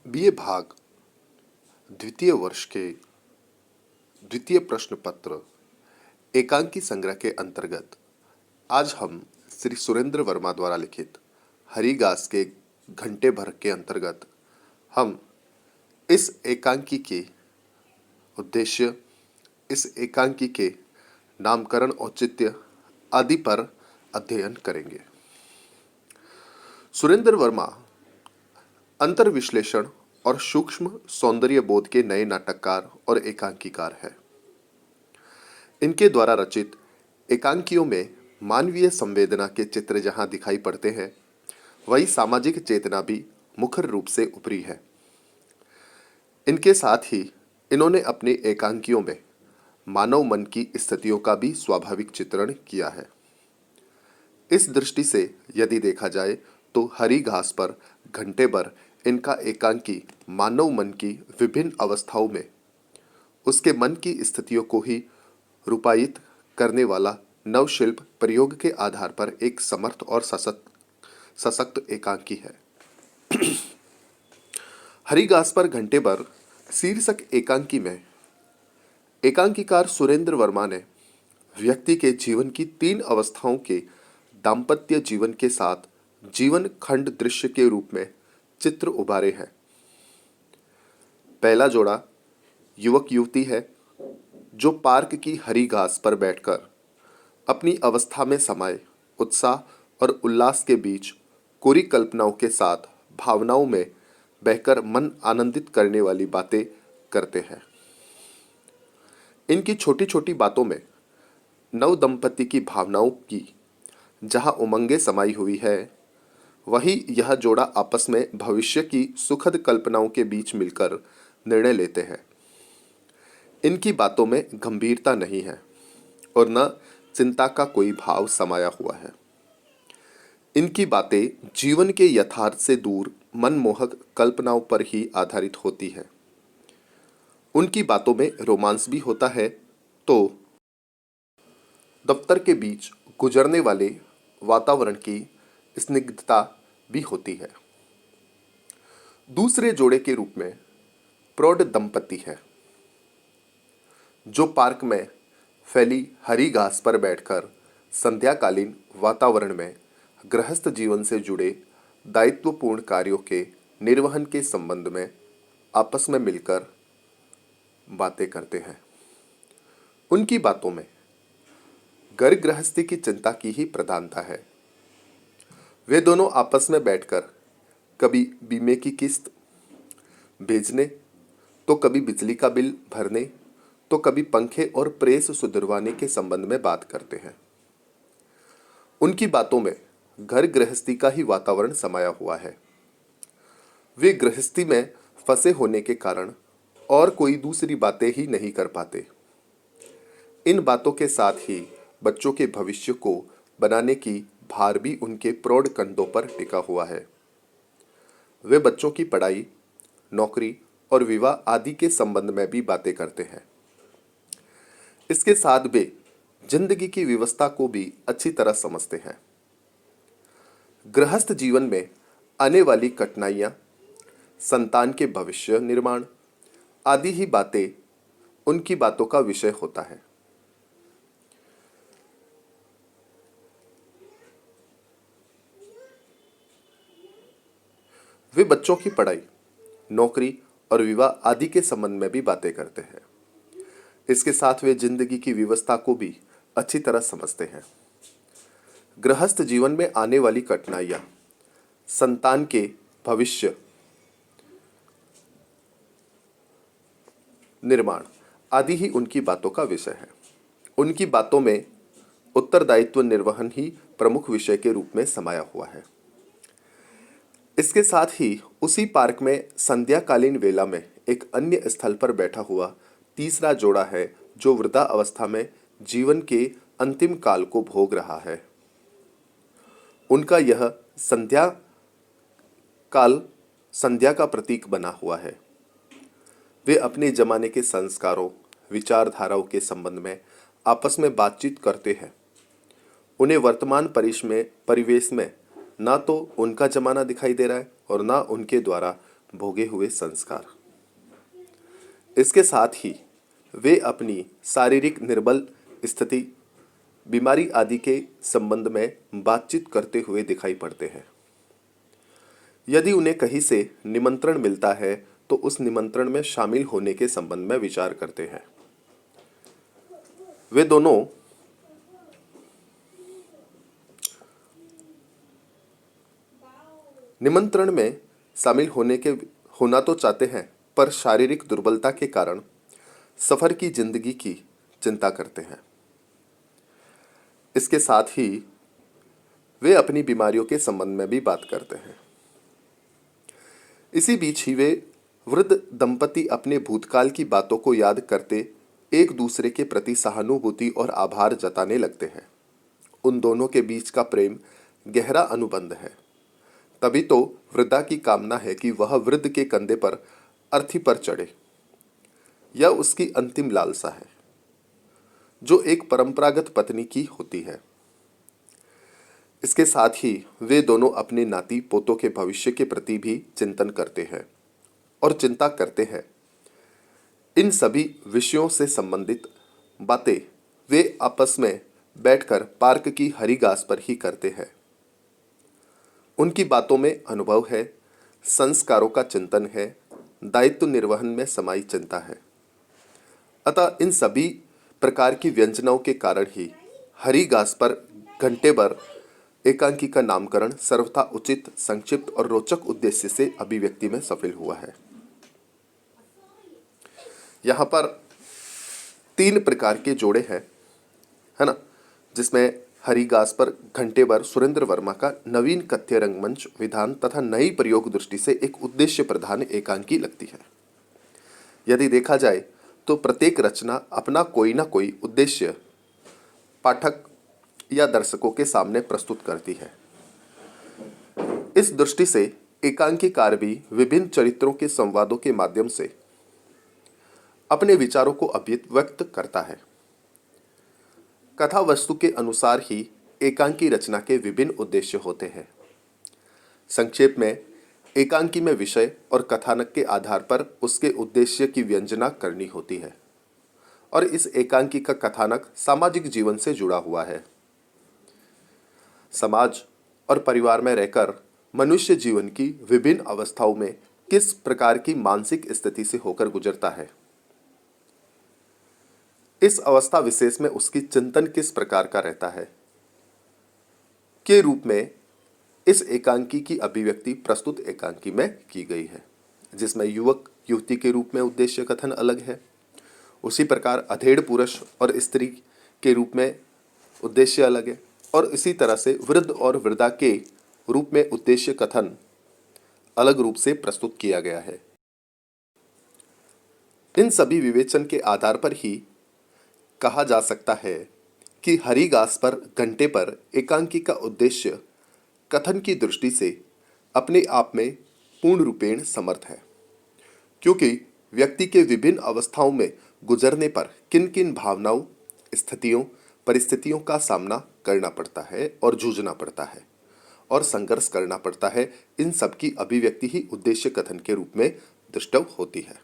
BA भाग द्वितीय वर्ष के द्वितीय प्रश्न पत्र एकांकी संग्रह के अंतर्गत आज हम श्री सुरेंद्र वर्मा द्वारा लिखित हरिदास के घंटे भर के अंतर्गत हम इस एकांकी के उद्देश्य, इस एकांकी के नामकरण औचित्य आदि पर अध्ययन करेंगे। सुरेंद्र वर्मा अंतर्विश्लेषण और सूक्ष्म सौंदर्य बोध के नए नाटककार और एकांकीकार है। इनके द्वारा रचित एकांकियों में मानवीय संवेदना के चित्र जहां दिखाई पड़ते हैं, वही सामाजिक चेतना भी मुखर रूप से उभरी है। इनके साथ ही इन्होंने अपने एकांकियों में मानव मन की स्थितियों का भी स्वाभाविक चित्रण किया है। इस दृष्टि से यदि देखा जाए तो हरी घास पर घंटे भर इनका एकांकी मानव मन की विभिन्न अवस्थाओं में उसके मन की स्थितियों को ही रूपायित करने वाला नवशिल्प प्रयोग के आधार पर एक समर्थ और सशक्त एकांकी है। हरी घास पर घंटे भर शीर्षक एकांकी में एकांकीकार सुरेंद्र वर्मा ने व्यक्ति के जीवन की 3 अवस्थाओं के दाम्पत्य जीवन के साथ जीवन खंड दृश्य के रूप में चित्र उभारे हैं। पहला जोड़ा युवक युवती है जो पार्क की हरी घास पर बैठकर अपनी अवस्था में समाये उत्साह और उल्लास के बीच कोरी कल्पनाओं के साथ भावनाओं में बहकर मन आनंदित करने वाली बातें करते हैं। इनकी छोटी छोटी बातों में नव दंपति की भावनाओं की जहां उमंगे समाई हुई है, वही यह जोड़ा आपस में भविष्य की सुखद कल्पनाओं के बीच मिलकर निर्णय लेते हैं। इनकी बातों में गंभीरता नहीं है और न चिंता का कोई भाव समाया हुआ है। इनकी बातें जीवन के यथार्थ से दूर मनमोहक कल्पनाओं पर ही आधारित होती है। उनकी बातों में रोमांस भी होता है तो दफ्तर के बीच गुजरने वाले वातावरण की स्निग्धता भी होती है। दूसरे जोड़े के रूप में प्रौढ़ दंपति है जो पार्क में फैली हरी घास पर बैठकर संध्याकालीन वातावरण में गृहस्थ जीवन से जुड़े दायित्वपूर्ण कार्यों के निर्वहन के संबंध में आपस में मिलकर बातें करते हैं। उनकी बातों में घर गृहस्थी की चिंता की ही प्रधानता है। वे दोनों आपस में बैठकर कभी बीमे की किस्त भेजने, तो कभी बिजली का बिल भरने, तो कभी पंखे और प्रेस सुधरवाने के संबंध में बात करते हैं। उनकी बातों में घर गृहस्थी का ही वातावरण समाया हुआ है। वे गृहस्थी में फंसे होने के कारण और कोई दूसरी बातें ही नहीं कर पाते। इन बातों के साथ ही बच्चों के भविष्य को बनाने की भार भी उनके प्रौढ़ कंधों पर टिका हुआ है। वे बच्चों की पढ़ाई, नौकरी और विवाह आदि के संबंध में भी बातें करते हैं। इसके साथ वे जिंदगी की व्यवस्था को भी अच्छी तरह समझते हैं। गृहस्थ जीवन में आने वाली कठिनाइयां, संतान के भविष्य निर्माण आदि ही बातें उनकी बातों का विषय होता है। वे बच्चों की पढ़ाई, नौकरी और विवाह आदि के संबंध में भी बातें करते हैं। इसके साथ वे जिंदगी की व्यवस्था को भी अच्छी तरह समझते हैं। गृहस्थ जीवन में आने वाली कठिनाइयां, संतान के भविष्य निर्माण आदि ही उनकी बातों का विषय है। उनकी बातों में उत्तरदायित्व निर्वहन ही प्रमुख विषय के रूप में समाया हुआ है। इसके साथ ही उसी पार्क में संध्याकालीन वेला में एक अन्य स्थल पर बैठा हुआ तीसरा जोड़ा है जो वृद्धा अवस्था में जीवन के अंतिम काल को भोग रहा है। उनका यह संध्या काल संध्या का प्रतीक बना हुआ है। वे अपने जमाने के संस्कारों, विचारधाराओं के संबंध में आपस में बातचीत करते हैं। उन्हें वर्तमान परिवेश में ना तो उनका जमाना दिखाई दे रहा है और ना उनके द्वारा भोगे हुए संस्कार। इसके साथ ही वे अपनी शारीरिक निर्बल स्थिति, बीमारी आदि के संबंध में बातचीत करते हुए दिखाई पड़ते हैं। यदि उन्हें कहीं से निमंत्रण मिलता है तो उस निमंत्रण में शामिल होने के संबंध में विचार करते हैं। वे दोनों निमंत्रण में शामिल होना तो चाहते हैं, पर शारीरिक दुर्बलता के कारण सफर की जिंदगी की चिंता करते हैं। इसके साथ ही वे अपनी बीमारियों के संबंध में भी बात करते हैं। इसी बीच ही वे वृद्ध दंपति अपने भूतकाल की बातों को याद करते एक दूसरे के प्रति सहानुभूति और आभार जताने लगते हैं। उन दोनों के बीच का प्रेम गहरा अनुबंध है। तभी तो वृद्धा की कामना है कि वह वृद्ध के कंधे पर अर्थी पर चढ़े। यह उसकी अंतिम लालसा है, जो एक परंपरागत पत्नी की होती है। इसके साथ ही वे दोनों अपने नाती पोतों के भविष्य के प्रति भी चिंतन करते हैं और चिंता करते हैं। इन सभी विषयों से संबंधित बातें वे आपस में बैठकर पार्क की हरी घास पर ही करते हैं। उनकी बातों में अनुभव है, संस्कारों का चिंतन है, दायित्व निर्वहन में समाई चिंता है। अतः इन सभी प्रकार की व्यंजनाओं के कारण ही हरी घास पर घंटे भर एकांकी का नामकरण सर्वथा उचित, संक्षिप्त और रोचक उद्देश्य से अभिव्यक्ति में सफल हुआ है। यहाँ पर 3 प्रकार के जोड़े हैं, है ना, जिसमें हरी घास पर घंटे भर सुरेंद्र वर्मा का नवीन कथ्य रंगमंच विधान तथा नई प्रयोग दृष्टि से एक उद्देश्य प्रधान एकांकी लगती है। यदि देखा जाए तो प्रत्येक रचना अपना कोई ना कोई उद्देश्य पाठक या दर्शकों के सामने प्रस्तुत करती है। इस दृष्टि से एकांकीकार भी विभिन्न चरित्रों के संवादों के माध्यम से अपने विचारों को अभिव्यक्त करता है। कथा वस्तु के अनुसार ही एकांकी रचना के विभिन्न उद्देश्य होते हैं। संक्षेप में, एकांकी में विषय और कथानक के आधार पर उसके उद्देश्य की व्यंजना करनी होती है और इस एकांकी का कथानक सामाजिक जीवन से जुड़ा हुआ है। समाज और परिवार में रहकर मनुष्य जीवन की विभिन्न अवस्थाओं में किस प्रकार की मानसिक स्थिति से होकर गुजरता है, इस अवस्था विशेष में उसकी चिंतन किस प्रकार का रहता है के रूप में इस एकांकी की अभिव्यक्ति प्रस्तुत एकांकी में की गई है, जिसमें युवक युवती के रूप में उद्देश्य कथन अलग है। उसी प्रकार अधेड़ पुरुष और स्त्री के रूप में उद्देश्य अलग है और इसी तरह से वृद्ध और वृद्धा के रूप में उद्देश्य कथन अलग रूप से प्रस्तुत किया गया है। इन सभी विवेचन के आधार पर ही कहा जा सकता है कि हरी घास पर घंटे पर एकांकी का उद्देश्य कथन की दृष्टि से अपने आप में पूर्ण रूपेण समर्थ है, क्योंकि व्यक्ति के विभिन्न अवस्थाओं में गुजरने पर किन किन भावनाओं, स्थितियों, परिस्थितियों का सामना करना पड़ता है और जूझना पड़ता है और संघर्ष करना पड़ता है, इन सब की अभिव्यक्ति ही उद्देश्य कथन के रूप में दृष्टव होती है।